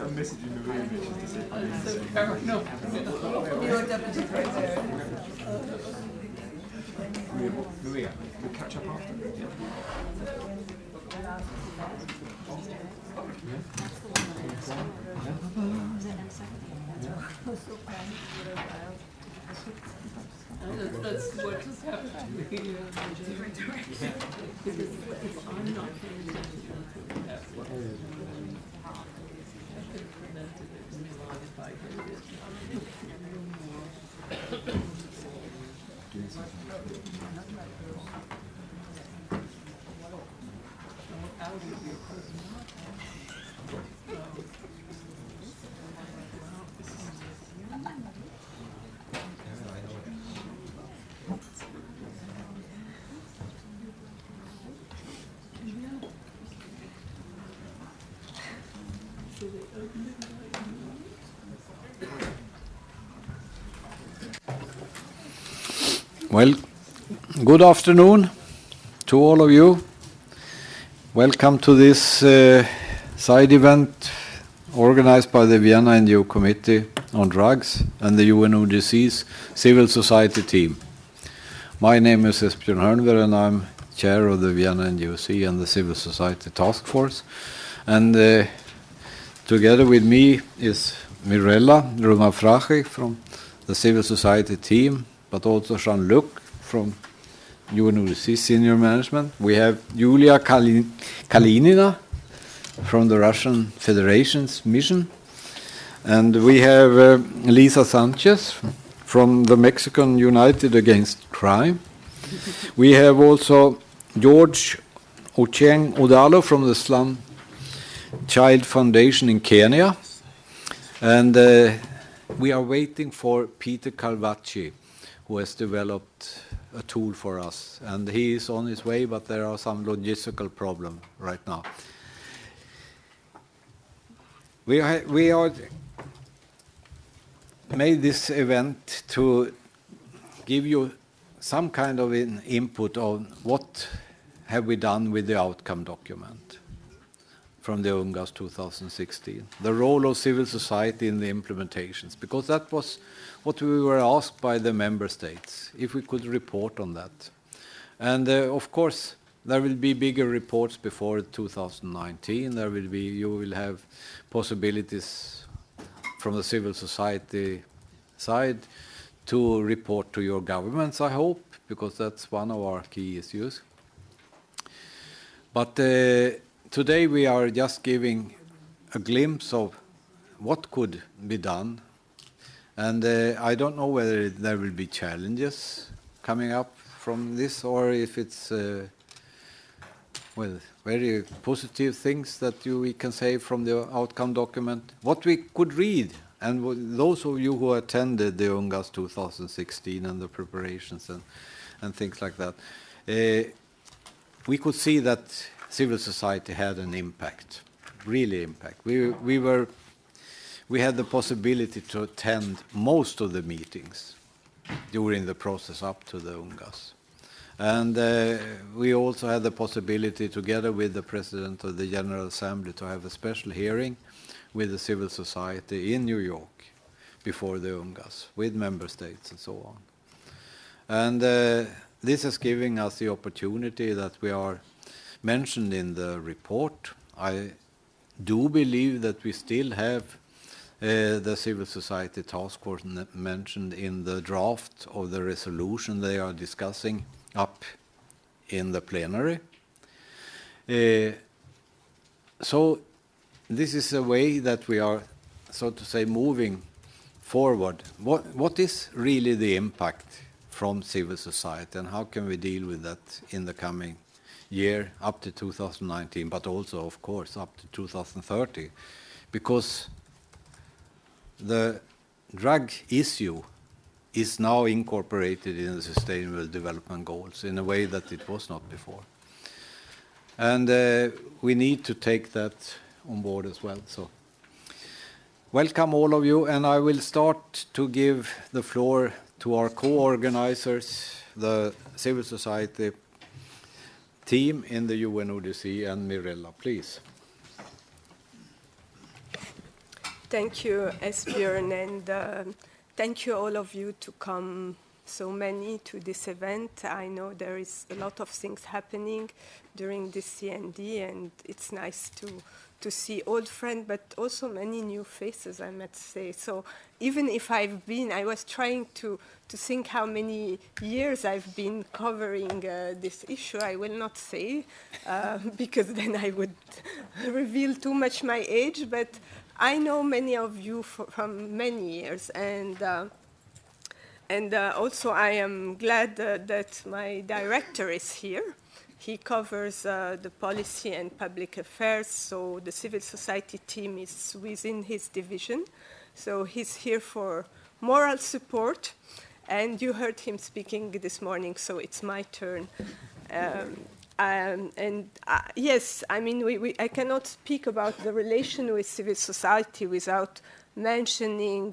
I'm messaging the room to say Your deputy right there. Maria, we'll catch up after. That's what just happened to me. Because if I'm not paying attention to that, I could have prevented it from live if I did it. Out of your Well, good afternoon to all of you. Welcome to this side event organized by the Vienna NGO Committee on Drugs and the UNODC's civil society team. My name is Esbjörn Hörnver and I'm chair of the Vienna NGOC and the Civil Society Task Force. And together with me is Mirella Rumafrachi from the Civil Society team, but also Jean-Luc from UNODC Senior Management. We have Yulia Kalinina from the Russian Federation's mission. And we have Lisa Sanchez from the Mexican United Against Crime. We have also George Ochieng Odalo from the Slum Child Foundation in Kenya. And we are waiting for Peter Calvacci, who has developed a tool for us. And he is on his way, but there are some logistical problems right now. We are made this event to give you some kind of an input on what have we done with the outcome document from the UNGASS 2016, the role of civil society in the implementations, because that was what we were asked by the member states, if we could report on that. And of course, there will be bigger reports before 2019. You will have possibilities from the civil society side to report to your governments, I hope, because that's one of our key issues. But today we are just giving a glimpse of what could be done. And I don't know whether there will be challenges coming up from this or if it's very positive things that we can say from the outcome document. What we could read, and those of you who attended the UNGASS 2016 and the preparations and things like that, we could see that civil society had an impact, really impact. We had the possibility to attend most of the meetings during the process up to the UNGASS. And we also had the possibility, together with the President of the General Assembly, to have a special hearing with the civil society in New York before the UNGASS, with member states and so on. And this is giving us the opportunity that we are mentioned in the report. I do believe that we still have the civil society task force mentioned in the draft of the resolution they are discussing up in the plenary. So this is a way that we are, so to say, moving forward. What is really the impact from civil society, and how can we deal with that in the coming year up to 2019, but also, of course, up to 2030? Because the drug issue is now incorporated in the Sustainable Development Goals in a way that it was not before. And we need to take that on board as well. So Welcome all of you, and I will start to give the floor to our co-organizers, the civil society team in the UNODC, and Mirella, please. Thank you, Esbjørn, and thank you all of you to come, so many, to this event. I know there is a lot of things happening during this CND, and it's nice to see old friends, but also many new faces, I must say. So even if I was trying to think how many years I've been covering this issue. I will not say, because then I would reveal too much my age, but I know many of you from many years, and also I am glad that my director is here. He covers the policy and public affairs, so the civil society team is within his division. So he's here for moral support, and you heard him speaking this morning, so it's my turn. Yes, I mean, I cannot speak about the relation with civil society without mentioning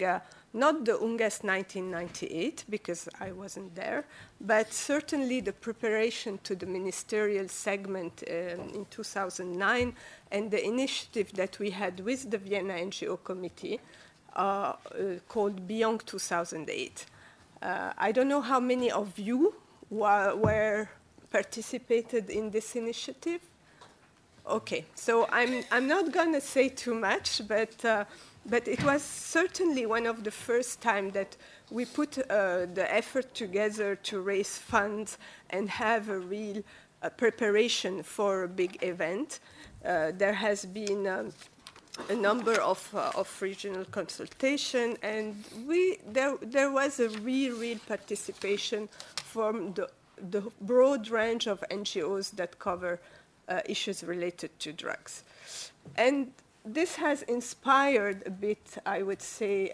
not the UNGASS 1998, because I wasn't there, but certainly the preparation to the ministerial segment in 2009 and the initiative that we had with the Vienna NGO Committee called Beyond 2008. I don't know how many of you were participated in this initiative. Okay, so I'm not going to say too much, but it was certainly one of the first time that we put the effort together to raise funds and have a real preparation for a big event. There has been a number of regional consultation, and there was a real participation from the broad range of NGOs that cover issues related to drugs. And this has inspired a bit, I would say,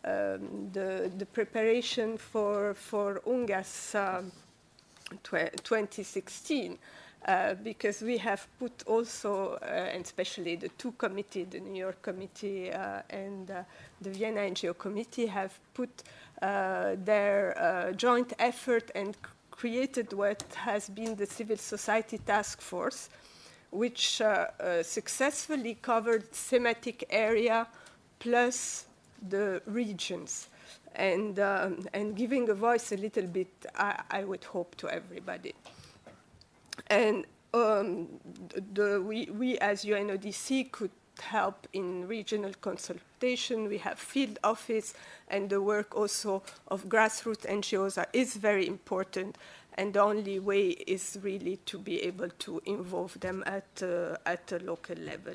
the preparation for UNGASS 2016, because we have put also, and especially the two committees, the New York Committee and the Vienna NGO Committee, have put their joint effort and created what has been the Civil Society Task Force, which successfully covered thematic area plus the regions, and giving a voice a little bit, I would hope, to everybody. And we as UNODC could help in regional consultation. We have field office, and the work also of grassroots NGOs is very important. And the only way is really to be able to involve them at a local level.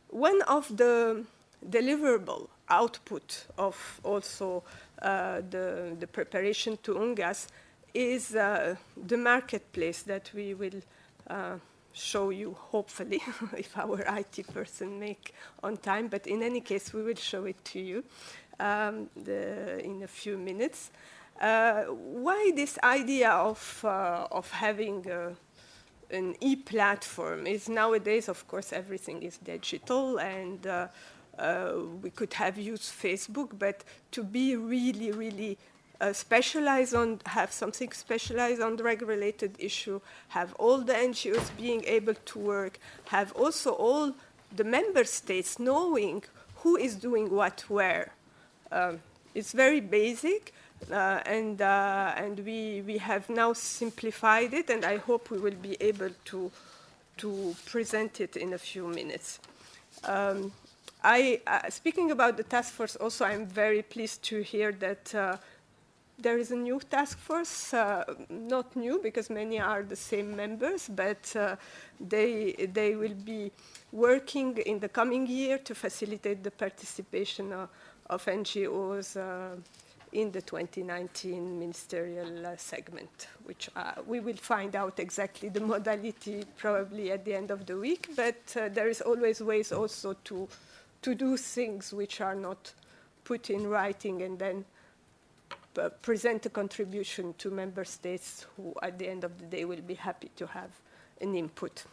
One of the deliverable output of also the preparation to UNGASS is the marketplace that we will show you, hopefully, if our IT person make on time. But in any case, we will show it to you in a few minutes. Why this idea of having an e-platform is nowadays, of course, everything is digital, and we could have used Facebook, but to be really specialized on, have something specialized on drug-related issue, have all the NGOs being able to work, have also all the member states knowing who is doing what where. It's very basic. And we have now simplified it, and I hope we will be able to present it in a few minutes. Speaking about the task force, also I'm very pleased to hear that there is a new task force, not new because many are the same members, but they will be working in the coming year to facilitate the participation of NGOs in the 2019 ministerial segment, which we will find out exactly the modality probably at the end of the week, but there is always ways also to do things which are not put in writing and then present a contribution to member states who at the end of the day will be happy to have an input.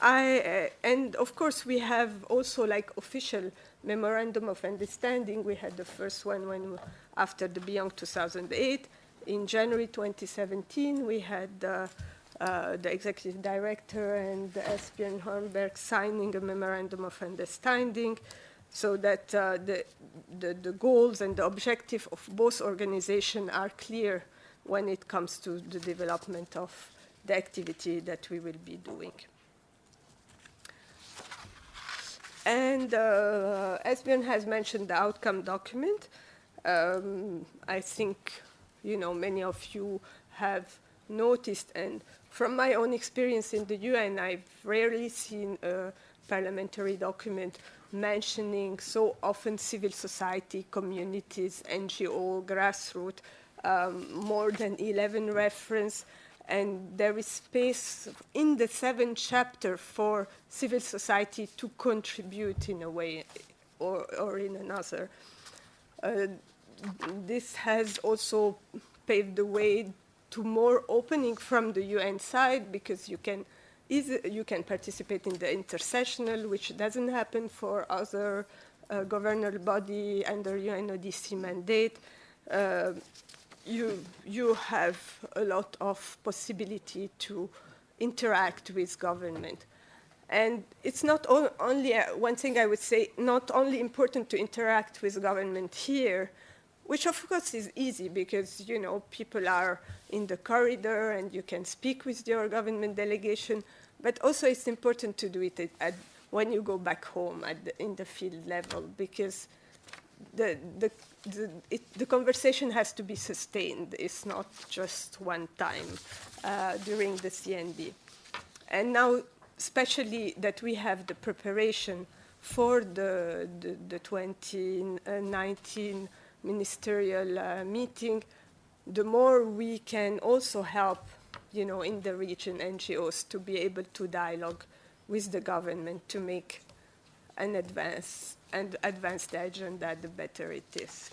And of course we have also like official memorandum of understanding. We had the first one after the Beyond 2008. In January 2017, we had the executive director and Esbjørn Hornberg signing a memorandum of understanding, so that the goals and the objective of both organizations are clear when it comes to the development of the activity that we will be doing. And Esbjørn has mentioned the outcome document. I think, you know, many of you have noticed, and from my own experience in the UN, I've rarely seen a parliamentary document mentioning so often civil society, communities, NGO, grassroots, more than 11 references, and there is space in the 7th chapter for civil society to contribute in a way or in another. This has also paved the way to more opening from the UN side, because you can participate in the intersessional, which doesn't happen for other governmental body under UNODC mandate. You have a lot of possibility to interact with government. And it's not only, one thing I would say, not only important to interact with government here, which of course is easy because, you know, people are in the corridor and you can speak with your government delegation, but also it's important to do it when you go back home in the field level, because the conversation has to be sustained. It's not just one time during the CND. And now, especially that we have the preparation for the 2019 ministerial meeting, the more we can also help, you know, in the region NGOs to be able to dialogue with the government to make an advance the agenda, the better it is.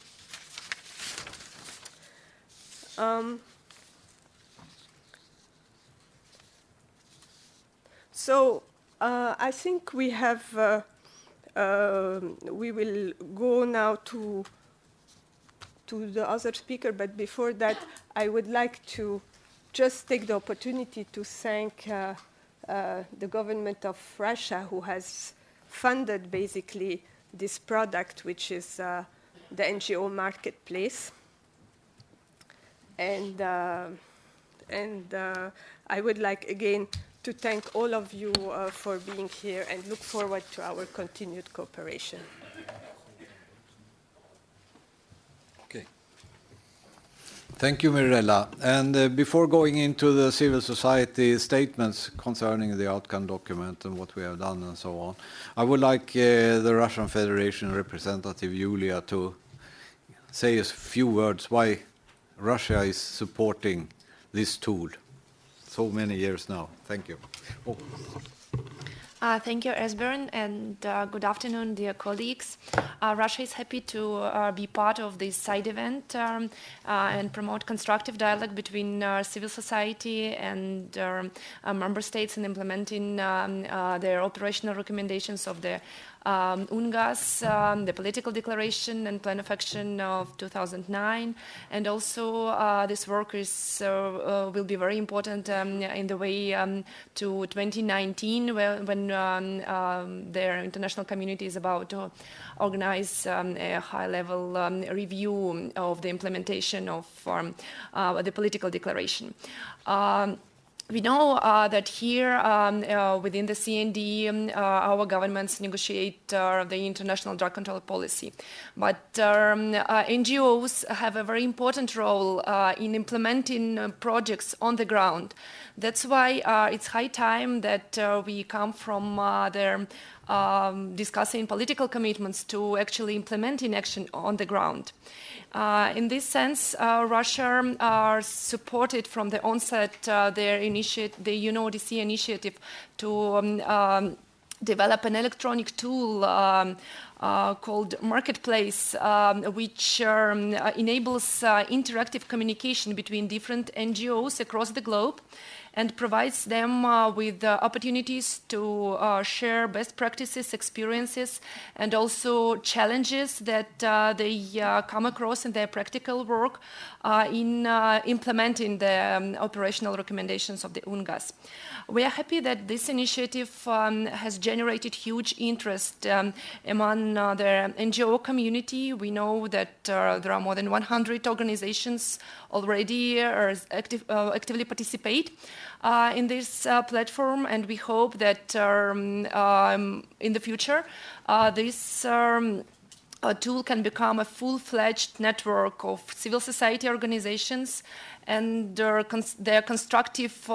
So I think we have, we will go now to the other speaker, but before that, I would like to just take the opportunity to thank the government of Russia, who has funded basically this product, which is the NGO Marketplace. And I would like again to thank all of you for being here and look forward to our continued cooperation. Okay. Thank you, Mirella. And before going into the civil society statements concerning the outcome document and what we have done and so on, I would like the Russian Federation representative, Yulia, to say a few words why Russia is supporting this tool so many years now. Thank you. Oh. Thank you, Esbjørn, and good afternoon, dear colleagues. Russia is happy to be part of this side event and promote constructive dialogue between civil society and member states in implementing their operational recommendations of the UNGASS, the political declaration and plan of action of 2009, and also this work is, will be very important in the way to 2019, when their international community is about to organize a high-level review of the implementation of the political declaration. We know that here within the CND, our governments negotiate the international drug control policy. But NGOs have a very important role in implementing projects on the ground. That's why it's high time that we come from their discussing political commitments to actually implementing action on the ground. In this sense, Russia supported from the onset the UNODC initiative to develop an electronic tool called Marketplace, which enables interactive communication between different NGOs across the globe and provides them with opportunities to share best practices, experiences, and also challenges that they come across in their practical work in implementing the operational recommendations of the UNGASS. We are happy that this initiative has generated huge interest among the NGO community. We know that there are more than 100 organizations already actively participate in this platform, and we hope that in the future this tool can become a full-fledged network of civil society organizations and their constructive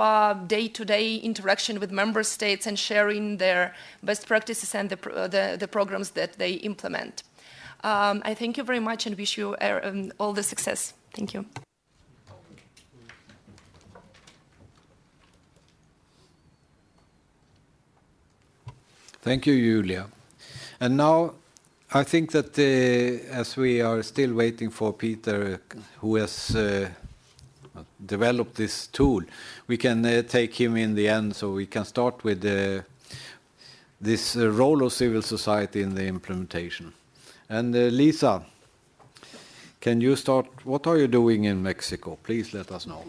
day-to-day interaction with member states and sharing their best practices and the programs that they implement. I thank you very much and wish you all the success. Thank you. Thank you, Julia. And now I think that as we are still waiting for Peter, who has developed this tool, we can take him in the end, so we can start with this role of civil society in the implementation. And Lisa, can you start? What are you doing in Mexico? Please let us know.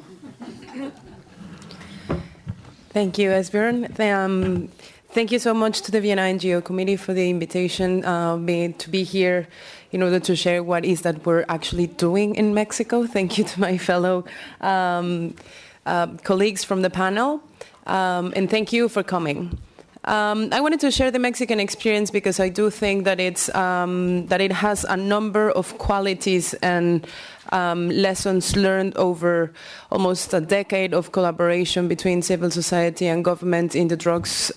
Thank you, Esbjørn. Thank you so much to the Vienna NGO Committee for the invitation to be here in order to share what is that we're actually doing in Mexico. Thank you to my fellow colleagues from the panel, and thank you for coming. I wanted to share the Mexican experience because I do think that it has a number of qualities and lessons learned over almost a decade of collaboration between civil society and government in the drugs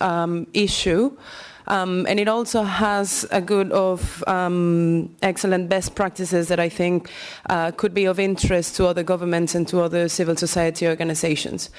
issue. And it also has a good of excellent best practices that I think could be of interest to other governments and to other civil society organizations.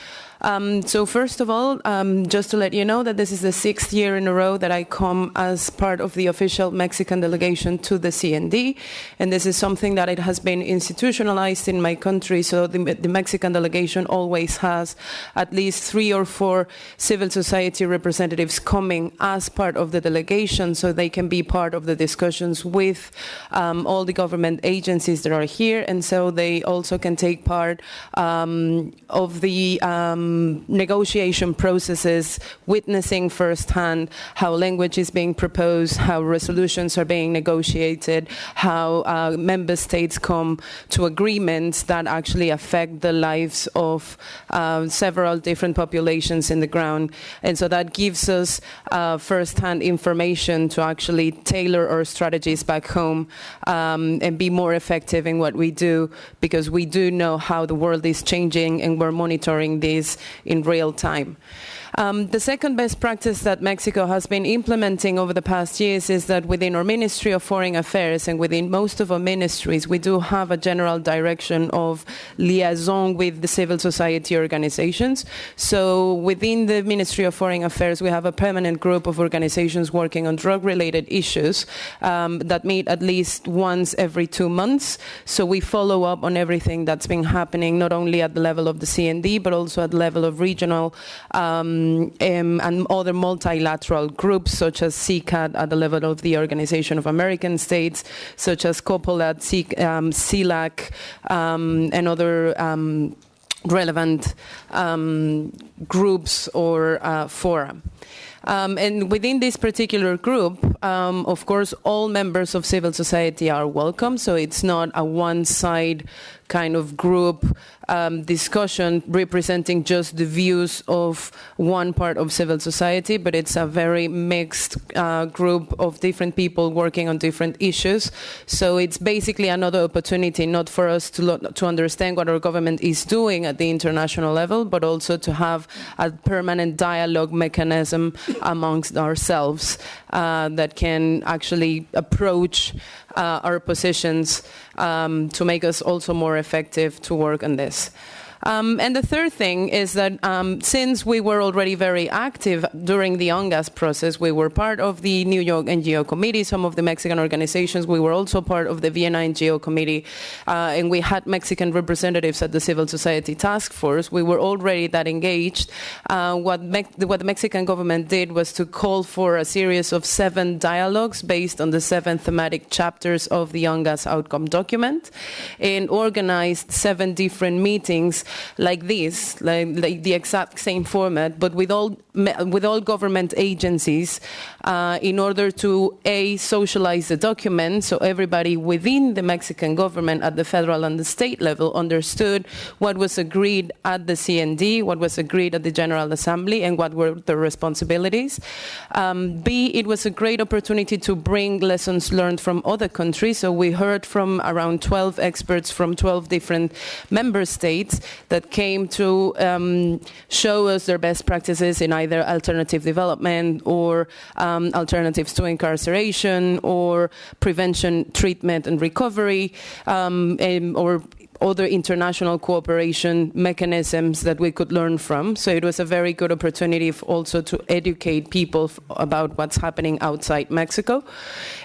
So first of all, just to let you know that this is the 6th year in a row that I come as part of the official Mexican delegation to the CND, and this is something that it has been institutionalized in my country, so the Mexican delegation always has at least 3 or 4 civil society representatives coming as part of the delegation so they can be part of the discussions with all the government agencies that are here, and so they also can take part of the negotiation processes, witnessing firsthand how language is being proposed, how resolutions are being negotiated, how member states come to agreements that actually affect the lives of several different populations in the ground. And so that gives us firsthand information to actually tailor our strategies back home and be more effective in what we do, because we do know how the world is changing and we're monitoring this in real time. The second best practice that Mexico has been implementing over the past years is that within our Ministry of Foreign Affairs and within most of our ministries, we do have a general direction of liaison with the civil society organizations. So within the Ministry of Foreign Affairs, we have a permanent group of organizations working on drug-related issues that meet at least once every 2 months. So we follow up on everything that's been happening, not only at the level of the CND, but also at the level of regional and other multilateral groups, such as CCAT at the level of the Organization of American States, such as COPOLAT, CELAC, and other relevant groups or fora. And within this particular group, of course, all members of civil society are welcome, so it's not a one-side kind of group discussion representing just the views of one part of civil society, but it's a very mixed group of different people working on different issues. So it's basically another opportunity not for us to understand what our government is doing at the international level, but also to have a permanent dialogue mechanism amongst ourselves that can actually approach our positions to make us also more effective to work on this. And the third thing is that since we were already very active during the UNGASS process, we were part of the New York NGO Committee, some of the Mexican organizations. We were also part of the Vienna NGO Committee, and we had Mexican representatives at the Civil Society Task Force. We were already that engaged. What the Mexican government did was to call for a series of 7 dialogues based on the 7 thematic chapters of the UNGASS outcome document, and organized 7 different meetings like this, like the exact same format, but with all government agencies, in order to socialize the document, so everybody within the Mexican government at the federal and the state level understood what was agreed at the CND, what was agreed at the General Assembly, and what were the responsibilities. B, it was a great opportunity to bring lessons learned from other countries. So we heard from around 12 experts from 12 different member states that came to show us their best practices in either alternative development or alternatives to incarceration or prevention, treatment and recovery, or other international cooperation mechanisms that we could learn from. So it was a very good opportunity also to educate people about what's happening outside Mexico.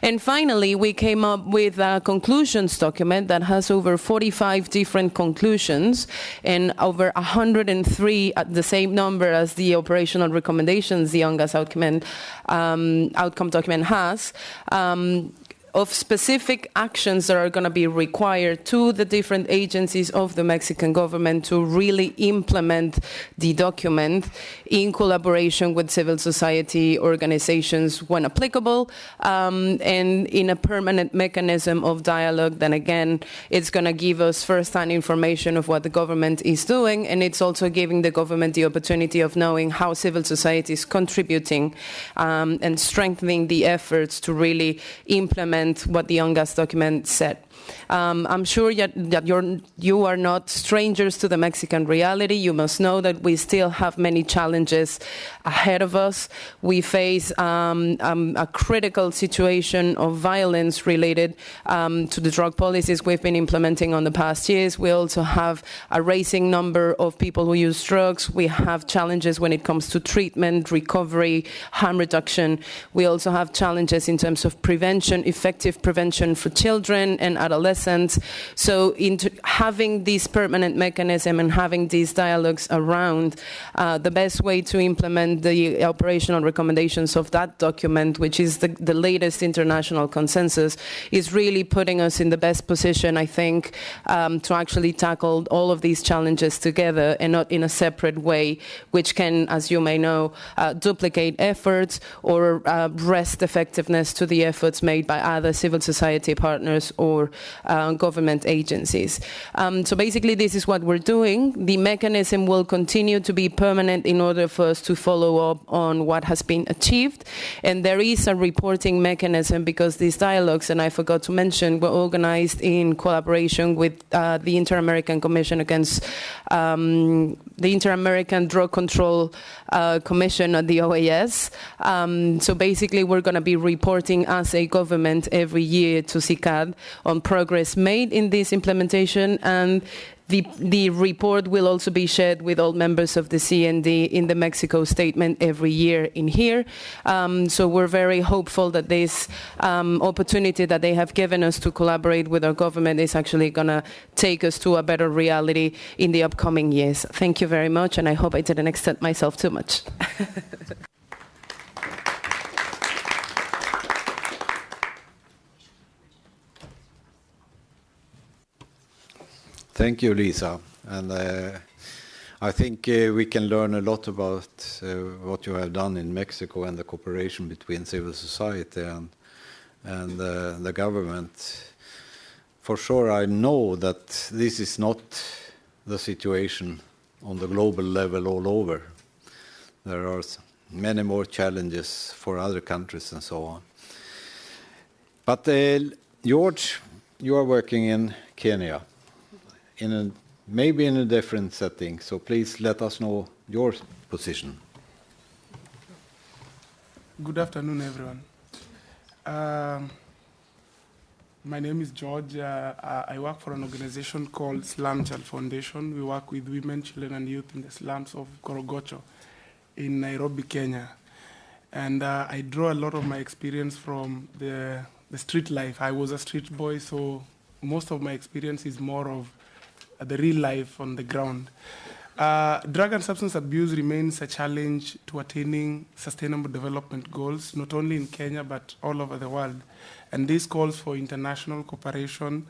And finally, we came up with a conclusions document that has over 45 different conclusions and over 103, at the same number as the operational recommendations the UNGASS outcome document has, of specific actions that are going to be required to the different agencies of the Mexican government to really implement the document in collaboration with civil society organizations when applicable, and in a permanent mechanism of dialogue. Then again, it's going to give us first-hand information of what the government is doing, and it's also giving the government the opportunity of knowing how civil society is contributing and strengthening the efforts to really implement what the UNGASS document said. I'm sure that you are not strangers to the Mexican reality. You must know that we still have many challenges ahead of us. We face a critical situation of violence related to the drug policies we've been implementing on the past years. We also have a rising number of people who use drugs. We have challenges when it comes to treatment, recovery, harm reduction. We also have challenges in terms of prevention, effective prevention for children and adolescents. So having this permanent mechanism and having these dialogues around the best way to implement the operational recommendations of that document, which is the latest international consensus, is really putting us in the best position, I think, to actually tackle all of these challenges together and not in a separate way, which can, as you may know, duplicate efforts or wrest effectiveness to the efforts made by other civil society partners or government agencies. So basically, this is what we're doing. The mechanism will continue to be permanent in order for us to follow up on what has been achieved. And there is a reporting mechanism because these dialogues, and I forgot to mention, were organized in collaboration with the Inter-American Commission against the Inter-American Drug Control Commission at the OAS. So basically, we're going to be reporting as a government every year to CICAD on progress made in this implementation, and the report will also be shared with all members of the CND in the Mexico statement every year in here. So we're very hopeful that this opportunity that they have given us to collaborate with our government is actually going to take us to a better reality in the upcoming years. Thank you very much, and I hope I didn't extend myself too much. Thank you, Lisa. And I think we can learn a lot about what you have done in Mexico and the cooperation between civil society and the government. For sure, I know that this is not the situation on the global level all over. There are many more challenges for other countries and so on. But George, you are working in Kenya. Maybe in a different setting, so please let us know your position. Good afternoon, everyone. My name is George. I work for an organization called Slum Child Foundation. We work with women, children, and youth in the slums of Korogocho in Nairobi, Kenya. And I draw a lot of my experience from the street life. I was a street boy, so most of my experience is more of the real life on the ground. Drug and substance abuse remains a challenge to attaining sustainable development goals, not only in Kenya, but all over the world. And this calls for international cooperation,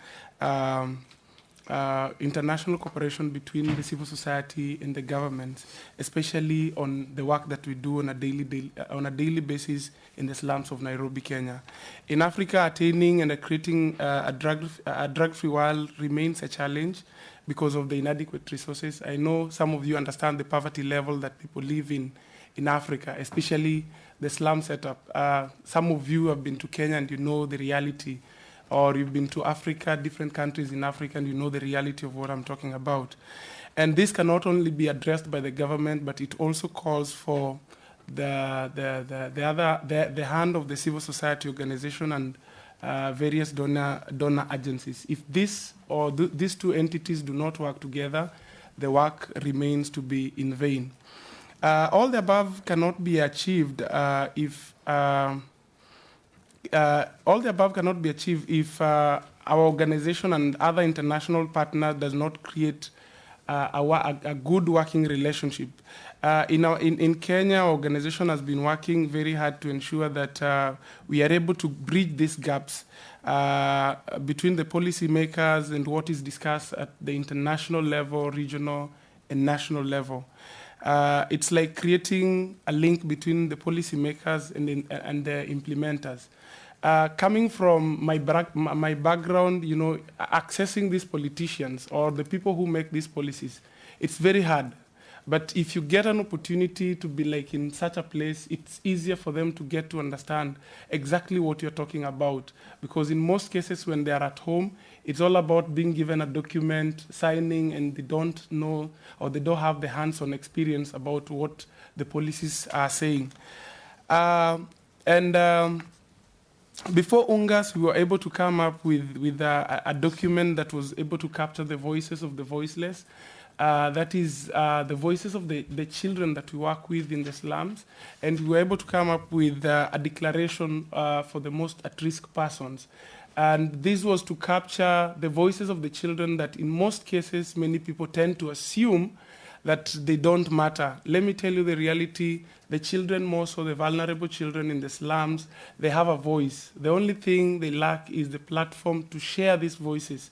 between the civil society and the government, especially on the work that we do on a daily basis in the slums of Nairobi, Kenya. In Africa, attaining and creating a drug-free world remains a challenge because of the inadequate resources. I know some of you understand the poverty level that people live in Africa, especially the slum setup. Some of you have been to Kenya and you know the reality, or you've been to Africa, different countries in Africa, and you know the reality of what I'm talking about. And this can not only be addressed by the government, but it also calls for the hand of the civil society organization and various donor agencies. If this or these two entities do not work together, the work remains to be in vain. All the above cannot be achieved if our organization and other international partners does not create a good working relationship. In Kenya, our organization has been working very hard to ensure that we are able to bridge these gaps between the policymakers and what is discussed at the international level, regional, and national level. It's like creating a link between the policymakers and the implementers. Coming from my background, you know, accessing these politicians or the people who make these policies, it's very hard. But if you get an opportunity to be like in such a place, it's easier for them to get to understand exactly what you're talking about. Because in most cases when they are at home, it's all about being given a document, signing, and they don't know or they don't have the hands-on experience about what the policies are saying. Before UNGASS, we were able to come up with a document that was able to capture the voices of the voiceless. That is the voices of the children that we work with in the slums. And we were able to come up with a declaration for the most at-risk persons. And this was to capture the voices of the children that in most cases, many people tend to assume that they don't matter. Let me tell you the reality. The children, more so the vulnerable children in the slums, they have a voice. The only thing they lack is the platform to share these voices.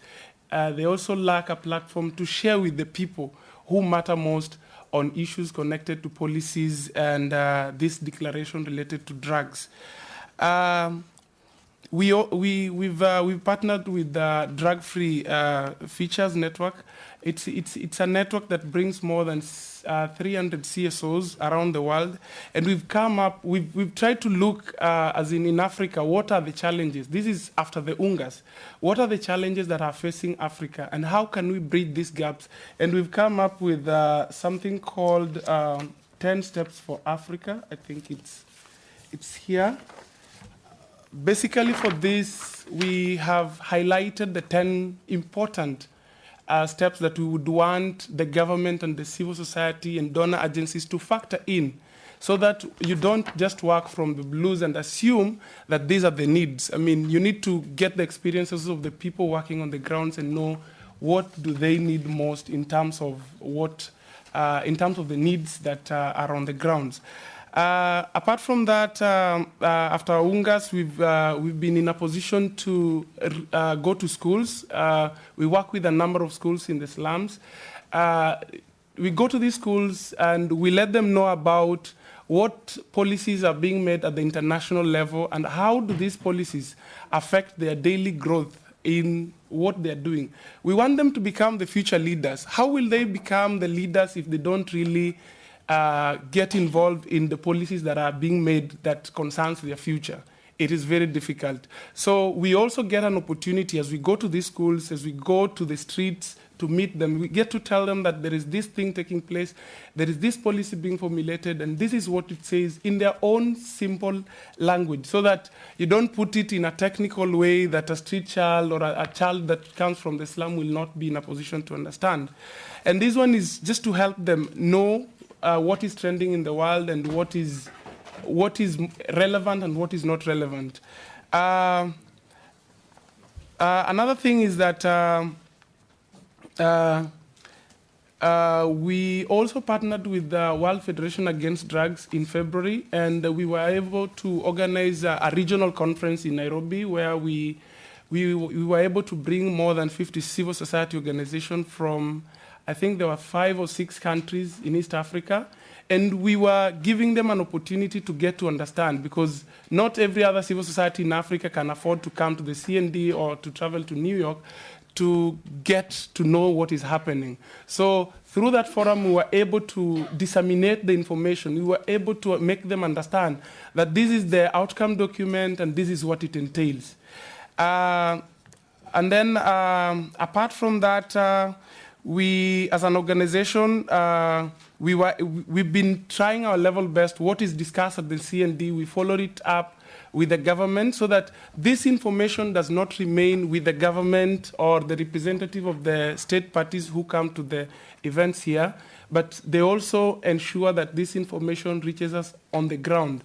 They also lack a platform to share with the people who matter most on issues connected to policies and this declaration related to drugs. We've partnered with the Drug-Free Features Network. It's a network that brings more than 300 CSOs around the world, and we've tried to look, as in Africa, what are the challenges? This is after the UNGASS. What are the challenges that are facing Africa, and how can we bridge these gaps? And we've come up with something called 10 Steps for Africa. I think it's here. Basically, for this, we have highlighted the 10 important steps that we would want the government and the civil society and donor agencies to factor in, so that you don't just work from the blues and assume that these are the needs. I mean, you need to get the experiences of the people working on the grounds and know what do they need most in terms of the needs that are on the grounds. Apart from that, after UNGASS, we've been in a position to go to schools. We work with a number of schools in the slums. We go to these schools and we let them know about what policies are being made at the international level and how do these policies affect their daily growth in what they're doing. We want them to become the future leaders. How will they become the leaders if they don't really get involved in the policies that are being made that concerns their future? It is very difficult. So we also get an opportunity as we go to these schools, as we go to the streets, to meet them. We get to tell them that there is this thing taking place, there is this policy being formulated, and this is what it says in their own simple language, so that you don't put it in a technical way that a street child or a child that comes from the slum will not be in a position to understand. And this one is just to help them know what is trending in the world and what is relevant and what is not relevant. Another thing is that we also partnered with the World Federation Against Drugs in February, and we were able to organize a regional conference in Nairobi where we were able to bring more than 50 civil society organizations from, I think there were 5 or 6 countries in East Africa. And we were giving them an opportunity to get to understand, because not every other civil society in Africa can afford to come to the CND or to travel to New York to get to know what is happening. So through that forum, we were able to disseminate the information. We were able to make them understand that this is the outcome document and this is what it entails. And then apart from that, we, as an organization, we've been trying our level best. What is discussed at the CND, we followed it up with the government so that this information does not remain with the government or the representative of the state parties who come to the events here, but they also ensure that this information reaches us on the ground.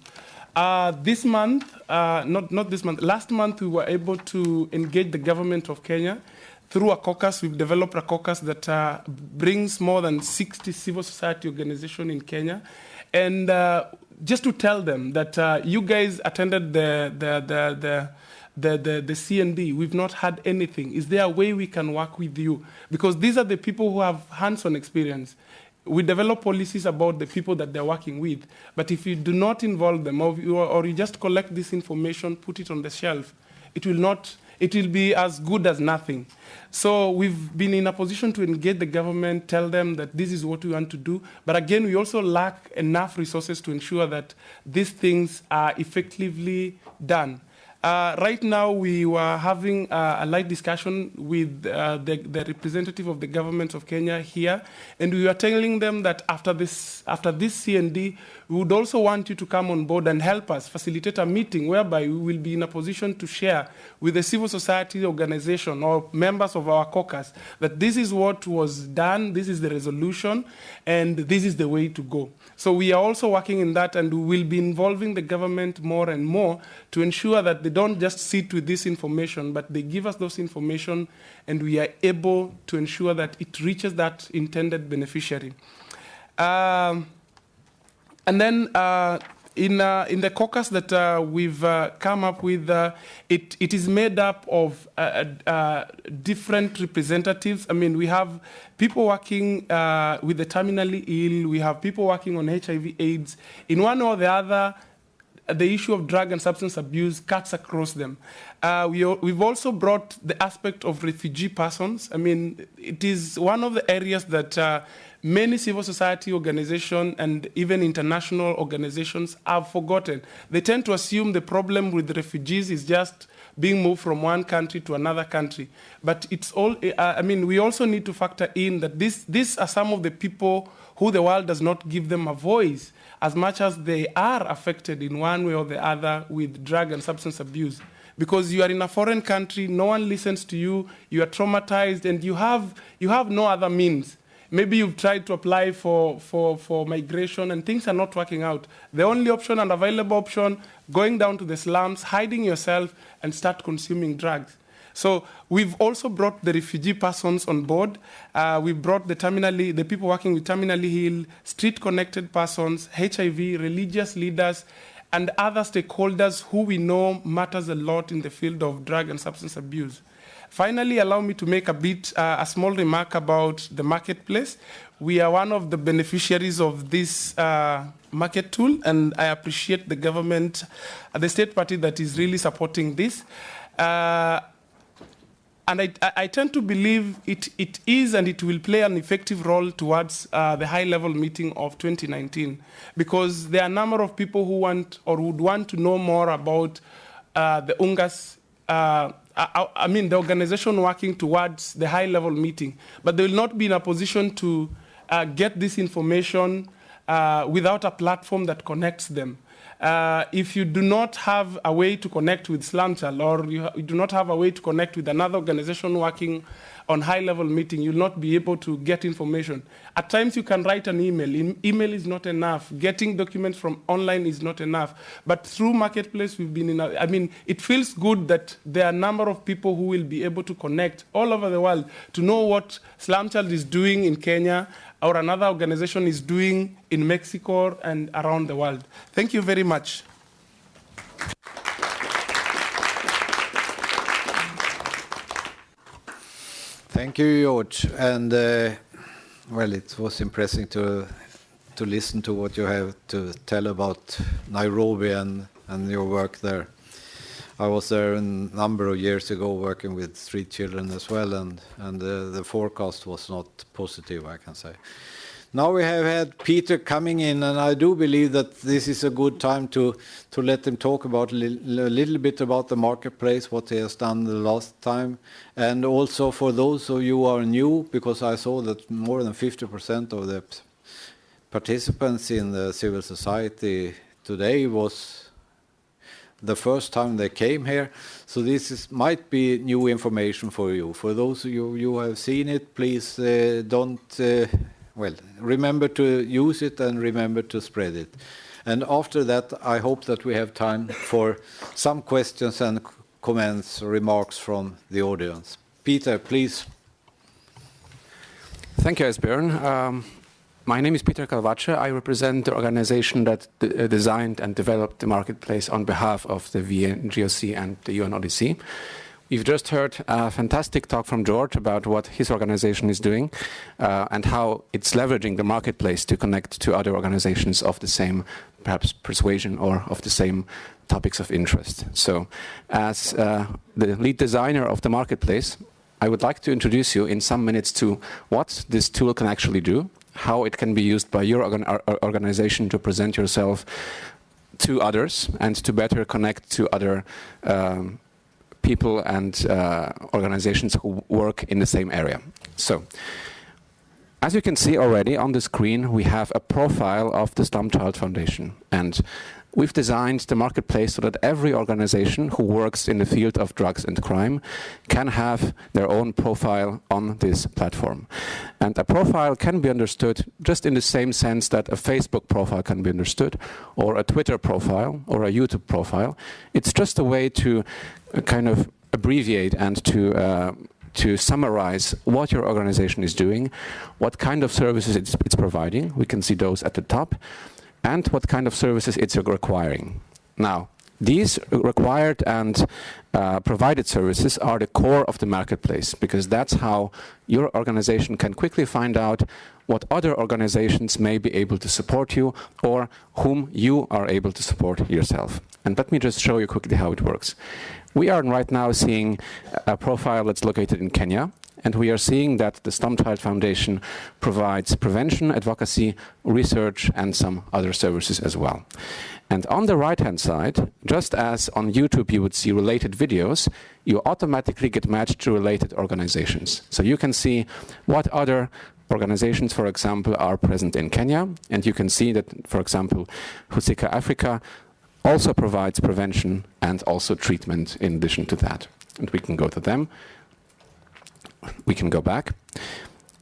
This month, not this month, last month we were able to engage the government of Kenya through a caucus. We've developed a caucus that brings more than 60 civil society organizations in Kenya. And just to tell them that you guys attended the CND, we've not had anything. Is there a way we can work with you? Because these are the people who have hands-on experience. We develop policies about the people that they're working with. But if you do not involve them, or you just collect this information, put it on the shelf, it will be as good as nothing. So we've been in a position to engage the government, tell them that this is what we want to do. But again, we also lack enough resources to ensure that these things are effectively done. Right now, we were having a light discussion with the representative of the government of Kenya here, and we were telling them that after this CND, we would also want you to come on board and help us facilitate a meeting whereby we will be in a position to share with the civil society organization or members of our caucus that this is what was done, this is the resolution, and this is the way to go. So we are also working in that, and we will be involving the government more and more to ensure that they don't just sit with this information, but they give us those information, and we are able to ensure that it reaches that intended beneficiary. And then in the caucus that we've come up with, it is made up of different representatives. I mean, we have people working with the terminally ill. We have people working on HIV/AIDS. In one or the other, the issue of drug and substance abuse cuts across them. We've also brought the aspect of refugee persons. I mean, it is one of the areas that many civil society organizations and even international organizations have forgotten. They tend to assume the problem with the refugees is just being moved from one country to another country. But it's all, I mean, we also need to factor in that these are some of the people who the world does not give them a voice, as much as they are affected in one way or the other with drug and substance abuse. Because you are in a foreign country, no one listens to you, you are traumatized, and you have no other means. Maybe you've tried to apply for migration and things are not working out. The only option and available option, going down to the slums, hiding yourself, and start consuming drugs. So we've also brought the refugee persons on board. We brought the people working with terminally ill, street-connected persons, HIV, religious leaders, and other stakeholders who we know matters a lot in the field of drug and substance abuse. Finally, allow me to make a small remark about the marketplace. We are one of the beneficiaries of this market tool, and I appreciate the government, the state party that is really supporting this. And I tend to believe it is and it will play an effective role towards the high-level meeting of 2019, because there are a number of people who want or would want to know more about the UNGASS I mean, the organization working towards the high-level meeting, but they will not be in a position to get this information without a platform that connects them. If you do not have a way to connect with Slumchild, or you do not have a way to connect with another organization working on high-level meeting, you'll not be able to get information. At times, you can write an email. Email is not enough. Getting documents from online is not enough. But through Marketplace, we've been in I mean, it feels good that there are a number of people who will be able to connect all over the world to know what Slumchild is doing in Kenya or another organization is doing in Mexico and around the world. Thank you very much. Thank you, George. And well, it was impressive to listen to what you have to tell about Nairobi and your work there. I was there a number of years ago working with street children as well, and the forecast was not positive, I can say. Now we have had Peter coming in, and I do believe that this is a good time to let him talk about a little bit about the marketplace, what he has done the last time, and also for those of you who are new, because I saw that more than 50% of the participants in the civil society today was the first time they came here. So this might be new information for you. For those of you who have seen it, please remember to use it and remember to spread it. And after that, I hope that we have time for some questions and comments, remarks from the audience. Peter, please. Thank you, Esbjørn. My name is Peter Kalvace. I represent the organization that designed and developed the marketplace on behalf of the VNGOC and the UNODC. We've just heard a fantastic talk from George about what his organization is doing and how it's leveraging the marketplace to connect to other organizations of the same, perhaps, persuasion or of the same topics of interest. So as the lead designer of the marketplace, I would like to introduce you in some minutes to what this tool can actually do, how it can be used by your organization to present yourself to others and to better connect to other people and organizations who work in the same area. So, as you can see already on the screen, we have a profile of the Slumchild Foundation, and we've designed the marketplace so that every organization who works in the field of drugs and crime can have their own profile on this platform. And a profile can be understood just in the same sense that a Facebook profile can be understood, or a Twitter profile, or a YouTube profile. It's just a way to kind of abbreviate and to summarize what your organization is doing, what kind of services it's providing. We can see those at the top, and what kind of services it's requiring. Now, these required and provided services are the core of the marketplace, because that's how your organization can quickly find out what other organizations may be able to support you or whom you are able to support yourself. And let me just show you quickly how it works. We are right now seeing a profile that's located in Kenya, and we are seeing that the Slumchild Foundation provides prevention, advocacy, research, and some other services as well. And on the right-hand side, just as on YouTube you would see related videos, you automatically get matched to related organizations. So you can see what other organizations, for example, are present in Kenya, and you can see that, for example, Husika Africa also provides prevention and also treatment in addition to that. And we can go to them. We can go back.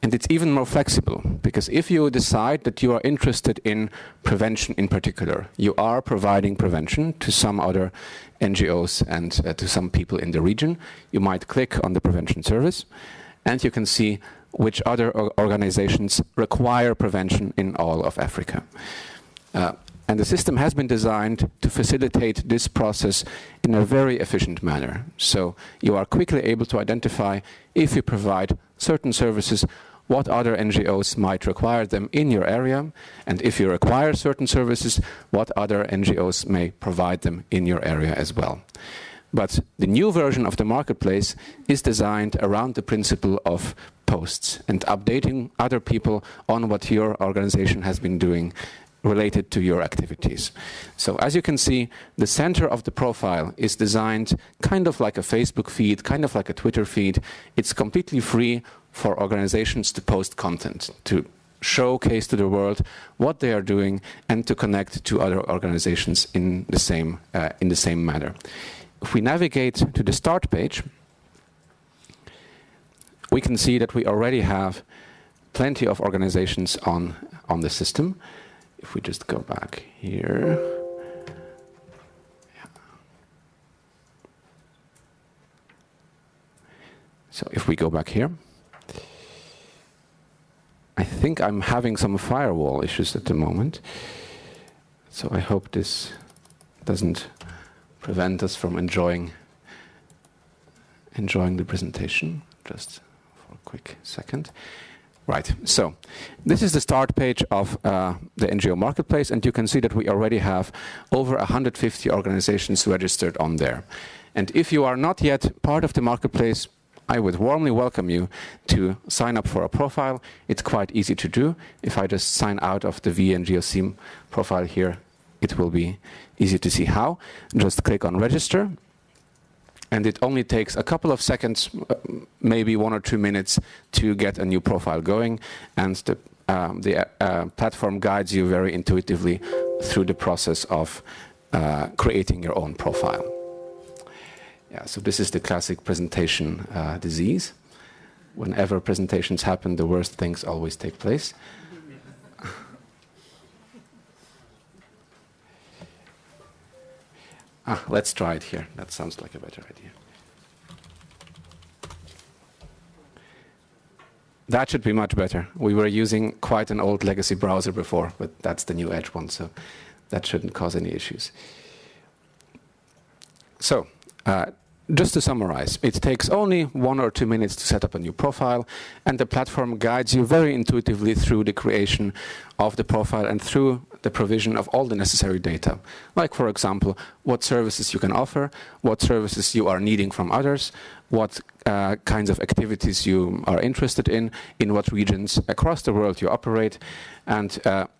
And it's even more flexible, because if you decide that you are interested in prevention in particular, you are providing prevention to some other NGOs and to some people in the region, you might click on the prevention service, and you can see which other organizations require prevention in all of Africa. And the system has been designed to facilitate this process in a very efficient manner. So you are quickly able to identify, if you provide certain services, what other NGOs might require them in your area, and if you require certain services, what other NGOs may provide them in your area as well. But the new version of the marketplace is designed around the principle of posts and updating other people on what your organization has been doing related to your activities. So as you can see, the center of the profile is designed kind of like a Facebook feed, kind of like a Twitter feed. It's completely free for organizations to post content, to showcase to the world what they are doing, and to connect to other organizations in the same manner. If we navigate to the start page, we can see that we already have plenty of organizations on the system. If we just go back here. Yeah. So if we go back here, I think I'm having some firewall issues at the moment. So I hope this doesn't prevent us from enjoying the presentation. Just for a quick second. Right, so this is the start page of the NGO Marketplace, and you can see that we already have over 150 organizations registered on there. And if you are not yet part of the Marketplace, I would warmly welcome you to sign up for a profile. It's quite easy to do. If I just sign out of the VNGOC profile here, it will be easy to see how. Just click on register. And it only takes a couple of seconds, maybe 1 or 2 minutes, to get a new profile going. And the platform guides you very intuitively through the process of creating your own profile. Yeah, so this is the classic presentation disease. Whenever presentations happen, the worst things always take place. Let's try it here. That sounds like a better idea. That should be much better. We were using quite an old legacy browser before, but that's the new Edge one, so that shouldn't cause any issues. So, just to summarize, it takes only 1 or 2 minutes to set up a new profile, and the platform guides you very intuitively through the creation of the profile and through the provision of all the necessary data. Like, for example, what services you can offer, what services you are needing from others, what kinds of activities you are interested in what regions across the world you operate. And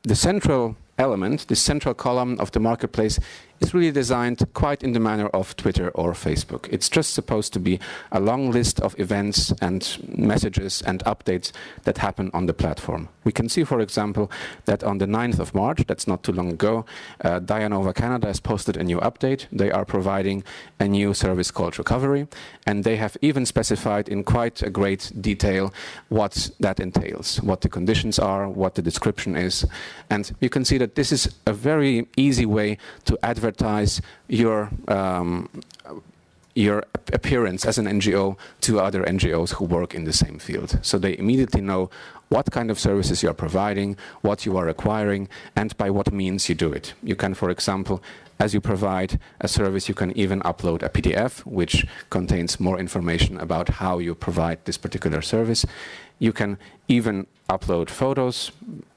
the central element, the central column of the Marketplace, is really designed quite in the manner of Twitter or Facebook. It's just supposed to be a long list of events and messages and updates that happen on the platform. We can see, for example, that on the 9th of March, that's not too long ago, Dianova Canada has posted a new update. They are providing a new service called Recovery, and they have even specified in quite a great detail what that entails, what the conditions are, what the description is. And you can see that this is a very easy way to advertise your appearance as an NGO to other NGOs who work in the same field. So they immediately know what kind of services you are providing, what you are acquiring, and by what means you do it. You can, for example, as you provide a service, you can even upload a PDF, which contains more information about how you provide this particular service. You can even upload photos,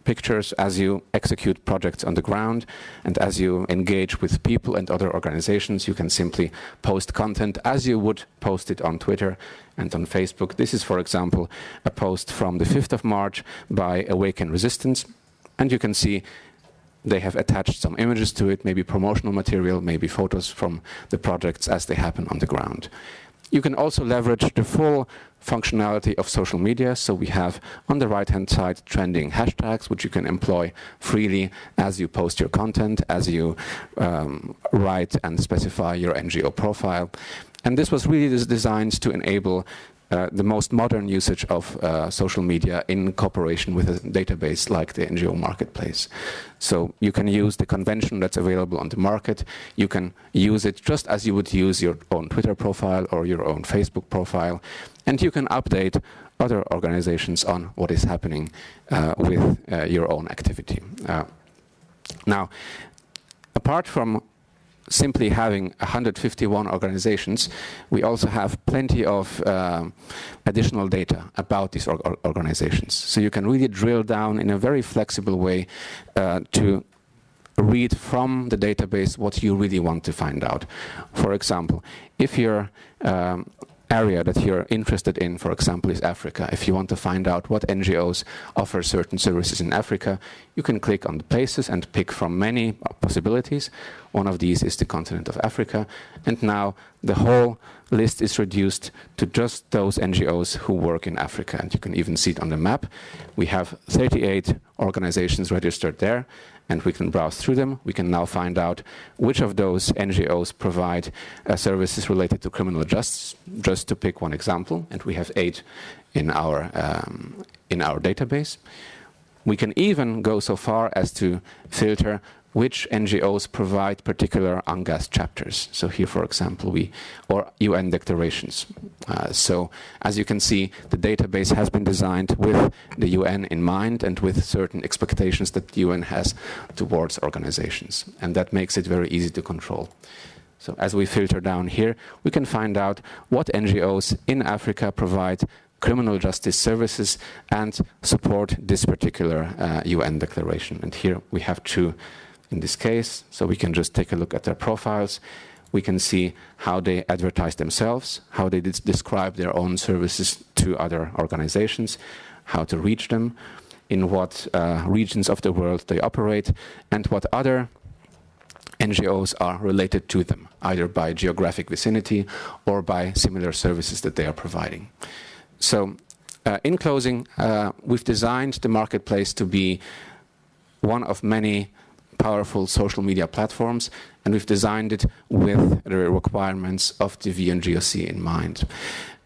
pictures as you execute projects on the ground, and as you engage with people and other organizations, you can simply post content as you would post it on Twitter and on Facebook. This is, for example, a post from the 5th of March by Awaken Resistance, and you can see they have attached some images to it, maybe promotional material, maybe photos from the projects as they happen on the ground. You can also leverage the full functionality of social media. So we have on the right-hand side trending hashtags, which you can employ freely as you post your content, as you write and specify your NGO profile. And this was really designed to enable the most modern usage of social media in cooperation with a database like the NGO Marketplace. So you can use the convention that's available on the market. You can use it just as you would use your own Twitter profile or your own Facebook profile. And you can update other organizations on what is happening with your own activity. Now, apart from simply having 151 organizations, we also have plenty of additional data about these organizations. So you can really drill down in a very flexible way to read from the database what you really want to find out. For example, if you're area that you're interested in, for example, is Africa. If you want to find out what NGOs offer certain services in Africa, you can click on the places and pick from many possibilities. One of these is the continent of Africa, and now the whole list is reduced to just those NGOs who work in Africa, and you can even see it on the map. We have 38 organizations registered there, and we can browse through them. We can now find out which of those NGOs provide services related to criminal justice, just to pick one example, and we have 8 in our database. We can even go so far as to filter which NGOs provide particular UNGASS chapters. So here, for example, or UN declarations. So as you can see, the database has been designed with the UN in mind and with certain expectations that the UN has towards organizations. And that makes it very easy to control. So as we filter down here, we can find out what NGOs in Africa provide criminal justice services and support this particular UN declaration. And here we have 2 in this case, so we can just take a look at their profiles. We can see how they advertise themselves, how they describe their own services to other organizations, how to reach them, in what regions of the world they operate, and what other NGOs are related to them, either by geographic vicinity or by similar services that they are providing. So, in closing, we've designed the marketplace to be one of many powerful social media platforms, and we've designed it with the requirements of the VNGOC in mind.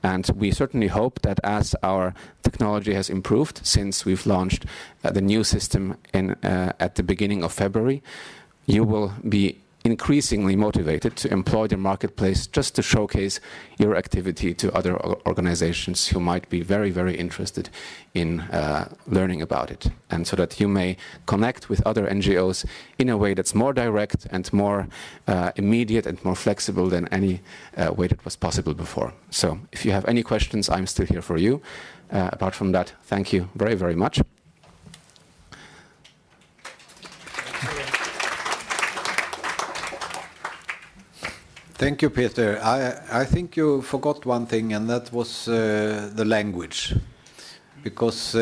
And we certainly hope that as our technology has improved since we've launched the new system at the beginning of February, you will be increasingly motivated to employ the marketplace just to showcase your activity to other organizations who might be very, very interested in learning about it. And so that you may connect with other NGOs in a way that's more direct and more immediate and more flexible than any way that was possible before. So if you have any questions, I'm still here for you. Apart from that, thank you very, very much. Thank you, Peter. I think you forgot one thing, and that was the language, because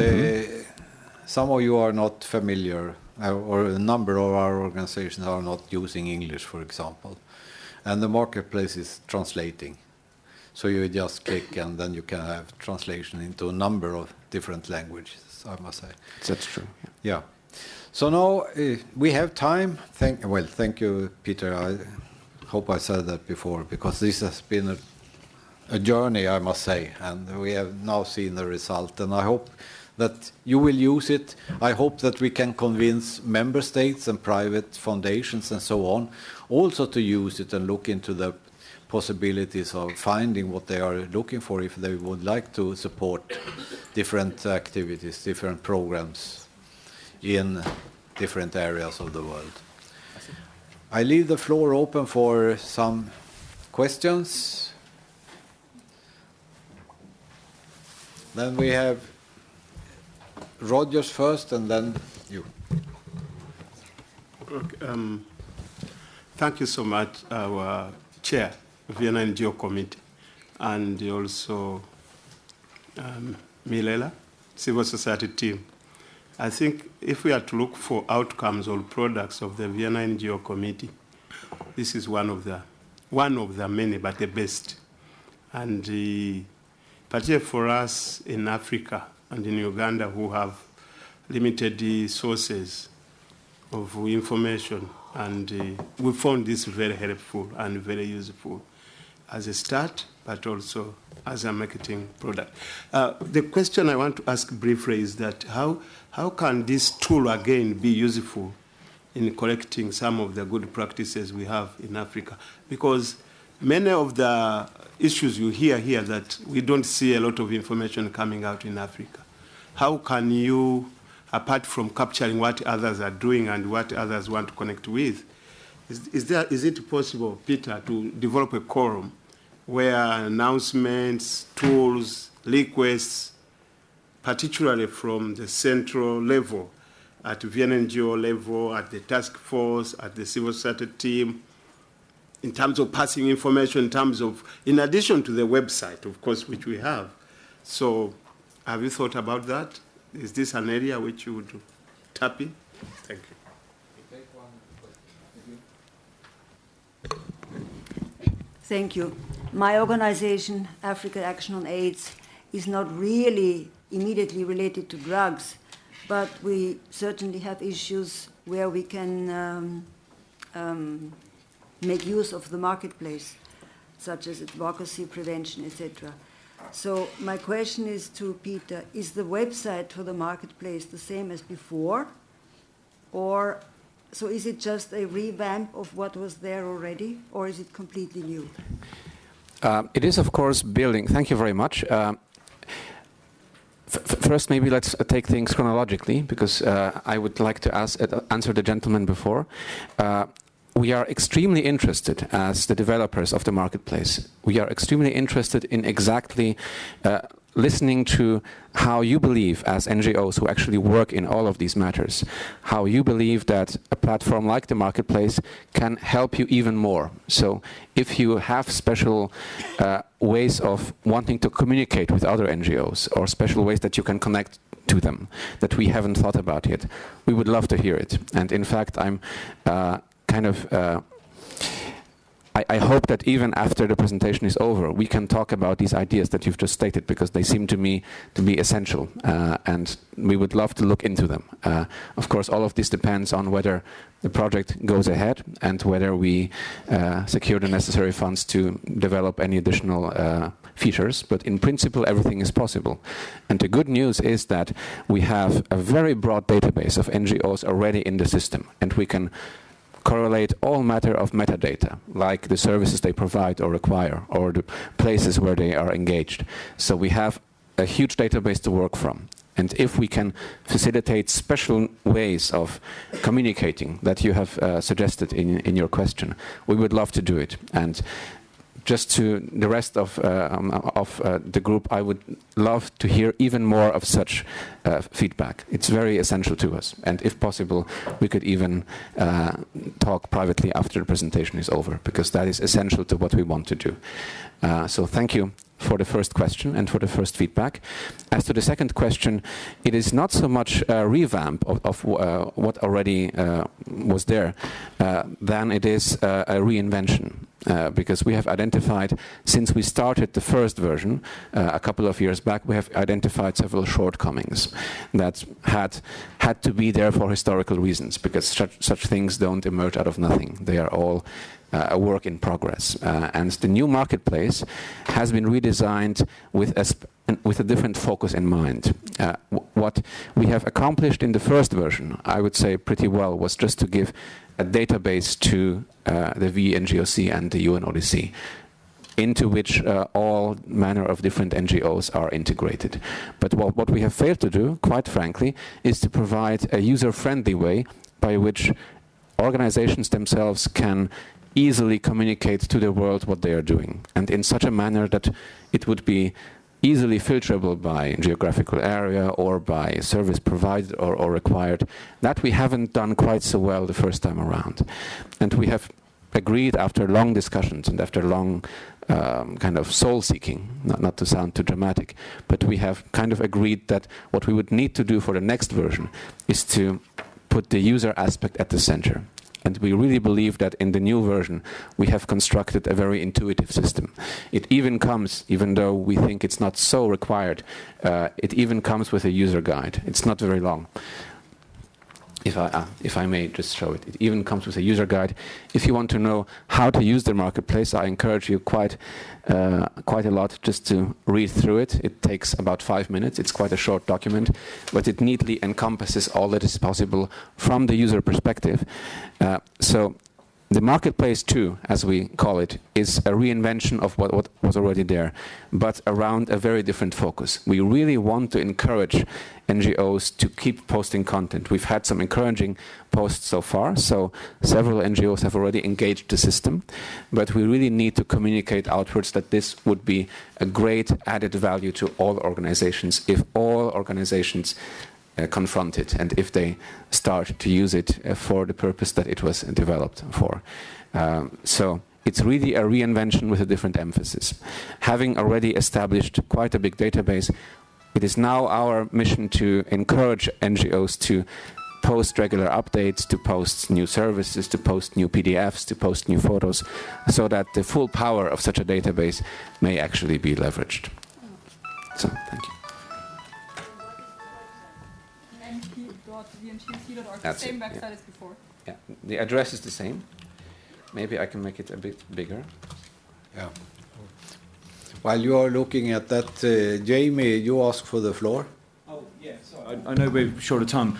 some of you are not familiar, or a number of our organizations are not using English, for example, and the marketplace is translating. So you just click, and then you can have translation into a number of different languages, I must say. That's true. Yeah. So now we have time. Thank you, Peter. I hope I said that before, because this has been a journey, I must say, and we have now seen the result, and I hope that you will use it. I hope that we can convince member states and private foundations and so on also to use it and look into the possibilities of finding what they are looking for if they would like to support different activities, different programs in different areas of the world. I leave the floor open for some questions. Then we have Rogers first, and then you. Okay, thank you so much, our chair, Vienna NGO Committee, and also Milela, civil society team. I think if we are to look for outcomes or products of the Vienna NGO Committee, this is one of the many, but the best. And particularly for us in Africa and in Uganda, who have limited sources of information, and we found this very helpful and very useful as a start, but also as a marketing product. The question I want to ask briefly is that how can this tool again be useful in collecting some of the good practices we have in Africa? Because many of the issues you hear here that we don't see a lot of information coming out in Africa. How can you, apart from capturing what others are doing and what others want to connect with, is it possible, Peter, to develop a quorum where announcements, tools, requests, particularly from the central level, at VNGO level, at the task force, at the civil society team, in terms of passing information, in terms of, in addition to the website, of course, which we have. So have you thought about that? Is this an area which you would tap in? Thank you. Thank you. My organization, Africa Action on AIDS, is not really immediately related to drugs, but we certainly have issues where we can make use of the marketplace, such as advocacy, prevention, etc. So my question is to Peter, is the website for the marketplace the same as before? Or so is it just a revamp of what was there already, or is it completely new? It is, of course, building. Thank you very much. First, maybe let's take things chronologically, because I would like to answer the gentleman before. We are extremely interested, as the developers of the marketplace, we are extremely interested in exactly listening to how you believe, as NGOs who actually work in all of these matters, how you believe that a platform like the marketplace can help you even more. So if you have special ways of wanting to communicate with other NGOs, or special ways that you can connect to them that we haven't thought about yet, we would love to hear it. And in fact, I'm I hope that even after the presentation is over, we can talk about these ideas that you've just stated, because they seem to me to be essential, and we would love to look into them. Of course, all of this depends on whether the project goes ahead and whether we secure the necessary funds to develop any additional features, but in principle everything is possible. And the good news is that we have a very broad database of NGOs already in the system, and we can correlate all matter of metadata, like the services they provide or require, or the places where they are engaged. So we have a huge database to work from. And if we can facilitate special ways of communicating that you have suggested in your question, we would love to do it. And just to the rest of the group, I would love to hear even more of such feedback. It's very essential to us. And if possible, we could even talk privately after the presentation is over, because that is essential to what we want to do. So thank you for the first question and for the first feedback. As to the second question, it is not so much a revamp of what already was there, than it is a reinvention. Because we have identified, since we started the first version a couple of years back, we have identified several shortcomings that had to be there for historical reasons, because such things don't emerge out of nothing. They are all a work in progress. And the new marketplace has been redesigned with a different focus in mind. What we have accomplished in the first version, I would say pretty well, was just to give a database to the VNGOC and the UNODC, into which all manner of different NGOs are integrated. But what we have failed to do, quite frankly, is to provide a user-friendly way by which organizations themselves can easily communicate to the world what they are doing, and in such a manner that it would be easily filterable by geographical area or by service provided or required. That we haven't done quite so well the first time around. And we have agreed, after long discussions and after long kind of soul-seeking, not to sound too dramatic, but we have kind of agreed that what we would need to do for the next version is to put the user aspect at the center. And we really believe that in the new version we have constructed a very intuitive system. It even comes, even though we think it's not so required, it even comes with a user guide. It's not very long. If I may just show it. It even comes with a user guide. If you want to know how to use the marketplace, I encourage you quite a lot just to read through it. It takes about 5 minutes. It's quite a short document, but it neatly encompasses all that is possible from the user perspective. So the marketplace 2, as we call it, is a reinvention of what was already there, but around a very different focus. We really want to encourage NGOs to keep posting content. We've had some encouraging posts so far, so several NGOs have already engaged the system, but we really need to communicate outwards that this would be a great added value to all organizations if all organizations confront it, and if they start to use it for the purpose that it was developed for. So it's really a reinvention with a different emphasis. Having already established quite a big database, it is now our mission to encourage NGOs to post regular updates, to post new services, to post new PDFs, to post new photos, so that the full power of such a database may actually be leveraged. So, thank you. np.vngc.org, the same website as before. Yeah, the address is the same. Maybe I can make it a bit bigger. Yeah. While you are looking at that, Jamie, you asked for the floor. Oh, yeah, sorry. I know we're short of time.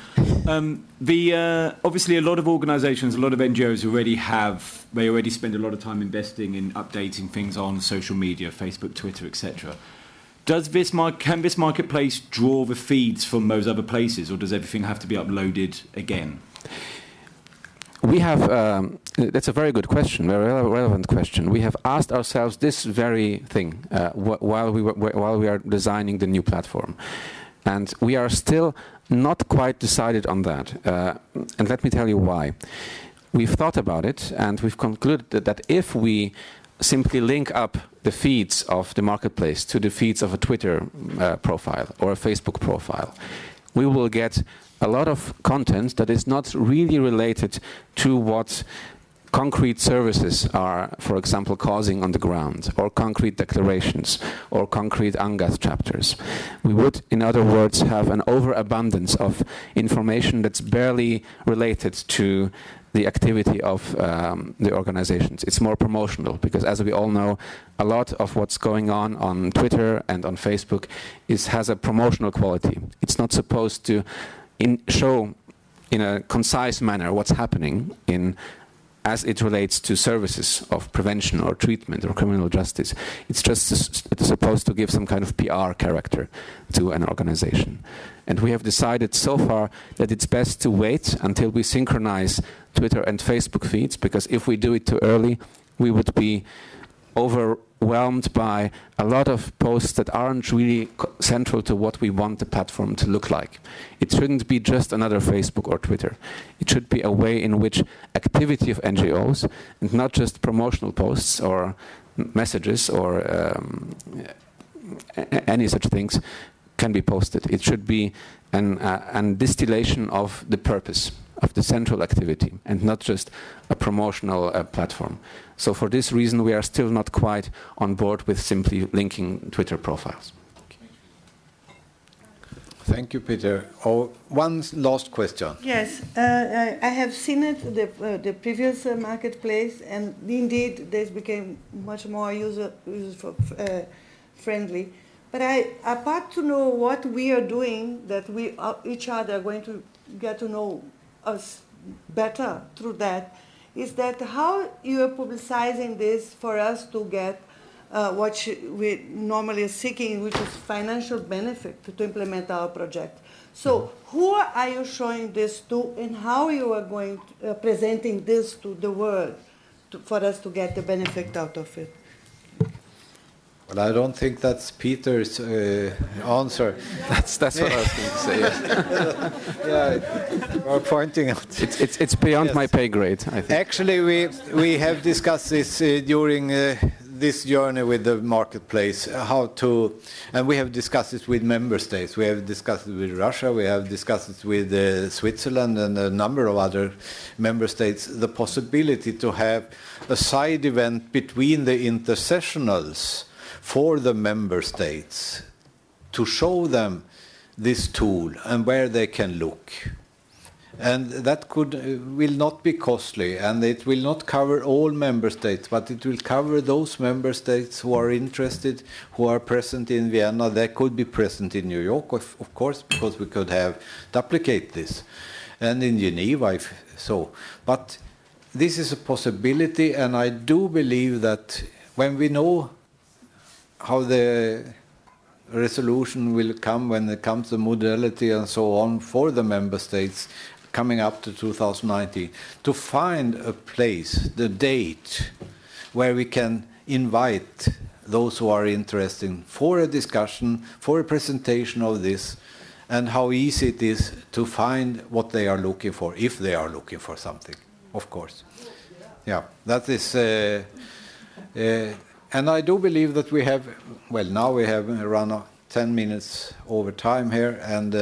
Obviously, a lot of organisations, a lot of NGOs already spend a lot of time investing in updating things on social media, Facebook, Twitter, etc. Can this marketplace draw the feeds from those other places, or does everything have to be uploaded again? We have, that's a very good question, very relevant question. We have asked ourselves this very thing while we are designing the new platform. And we are still not quite decided on that. And let me tell you why. We've thought about it, and we've concluded that if we simply link up the feeds of the marketplace to the feeds of a Twitter profile or a Facebook profile, we will get a lot of content that is not really related to what concrete services are, for example, causing on the ground, or concrete declarations, or concrete UNGASS chapters. We would, in other words, have an overabundance of information that's barely related to the activity of the organizations. It's more promotional, because as we all know, a lot of what's going on Twitter and on Facebook has a promotional quality. It's not supposed to show in a concise manner what's happening as it relates to services of prevention or treatment or criminal justice. It's just supposed to give some kind of PR character to an organization. And we have decided so far that it's best to wait until we synchronize Twitter and Facebook feeds, because if we do it too early, we would be overwhelmed by a lot of posts that aren't really central to what we want the platform to look like. It shouldn't be just another Facebook or Twitter. It should be a way in which activity of NGOs, and not just promotional posts or messages or any such things, can be posted. It should be an distillation of the purpose of the central activity, and not just a promotional platform. So for this reason, we are still not quite on board with simply linking Twitter profiles. Thank you, Peter. Oh, one last question. Yes, I have seen it, the previous marketplace, and indeed this became much more user friendly. But apart to know what we are doing, that we each other are going to get to know us better through that, is that how you are publicizing this for us to get what we normally are seeking, which is financial benefit to implement our project. So who are you showing this to, and how you are going to, presenting this to the world for us to get the benefit out of it? Well, I don't think that's Peter's answer. That's what I was going to say. Yes. Yeah, we're pointing out. It's beyond my pay grade, I think. Actually, we have discussed this during this journey with the marketplace, and we have discussed it with member states. We have discussed it with Russia. We have discussed it with Switzerland and a number of other member states. The possibility to have a side event between the intersessionals for the member states, to show them this tool and where they can look. And that will not be costly, and it will not cover all member states, but it will cover those member states who are interested, who are present in Vienna. They could be present in New York, of course, because we could have duplicate this, and in Geneva, But this is a possibility, and I do believe that when we know how the resolution will come, when it comes to modality and so on for the member states coming up to 2019, to find a place, the date, where we can invite those who are interested for a discussion, for a presentation of this, and how easy it is to find what they are looking for, if they are looking for something, of course. Yeah, that is, and I do believe that we have, well, now we have around 10 minutes over time here, and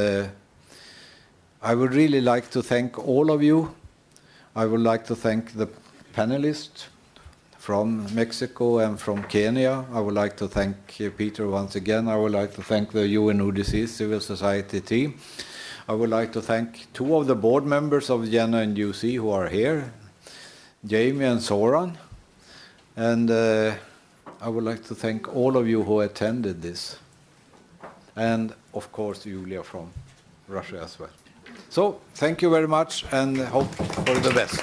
I would really like to thank all of you. I would like to thank the panelists from Mexico and from Kenya. I would like to thank Peter once again. I would like to thank the UNODC civil society team. I would like to thank two of the board members of Vienna NGO who are here, Jamie and Soran. And I would like to thank all of you who attended this. And of course, Julia from Russia as well. So, thank you very much and hope for the best.